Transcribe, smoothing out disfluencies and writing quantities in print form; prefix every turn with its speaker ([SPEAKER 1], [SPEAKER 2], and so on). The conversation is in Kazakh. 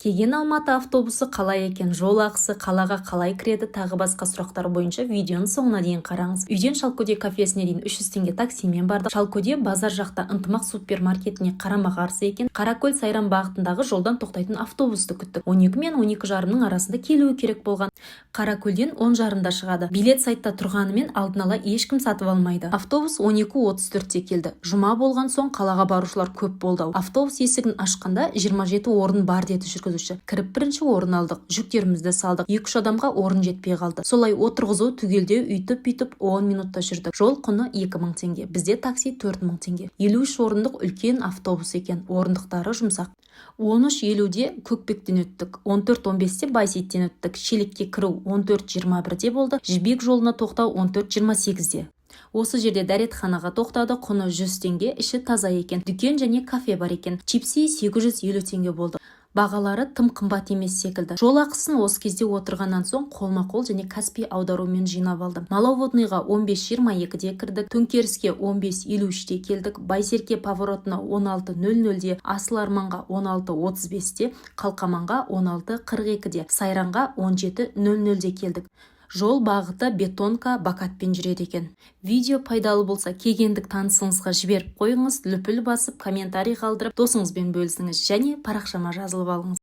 [SPEAKER 1] Кеген Алматы автобусы қалай екен, жол ақысы, қалаға қалай кіреді, тағы басқа сұрақтар бойынша видеоның соңына дейін қараңыз. Үйден Шалкөде кафесіне дейін 300 теңге таксимен бардық. Шалкөде базар жақта ынтымақ супермаркетіне қарама-қарсы екен. Қаракөл Сайрам бағытындағы жолдан тоқтайтын автобусты күттік. 12 мен 12:30 арасында келуі керек болған. Қаракөлден 10:30-да шығады. Билет сайтта тұрғанымен алдын ала ешкім сатып алмайды. Автобус 12:34-те келді. Жұма болған соң қалаға барушылар көп болды. Автобус есігін ашқанда 27 орын бар деді жүргізуші. Кіріп бірінші орын алдық. Жүктерімізді салдық. 2-3 адамға орын жетпей қалды. Солай отырғызу түгелдеу үйтіп 10 минутта жүрдік. Жол құны 2000 теңге. Бізде такси 4000 теңге. 53 орындық үлкен автобус екен. Орындықтары жұмсақ. 13:50-де Көкпектен өттік. 14:15-те Байсейіттен өттік. Шелекке кіру 14:21-де болды. Жібек жолына тоқтау 14:28-де. Осы жерде дәретханаға тоқтады, құны 100 теңге, іші таза екен. Дүкен және кафе бар екен. Чипси 850 теңге болды. Бағалары тым қымбат емес секілді. Жол ақысын осы кезде отырғаннан соң қолма-қол және Каспий аударумен жинап алдым. Маловодныйға 15:22-де кірдік, Төңкеріске 15:53-де келдік, Байсерке поворотына 16:00-де, Асыл Арманға 16:35-де, Қалқаманға 16:42-де, Сайранға 17:00-де келдік. Жол бағыты бетонка бакатпен жүреді екен. Видео пайдалы болса, кегендік танысыңызға жіберіп қойыңыз, лүпіл басып, комментарий қалдырып, досыңызбен бөлісіңіз және парақшама жазылып алыңыз.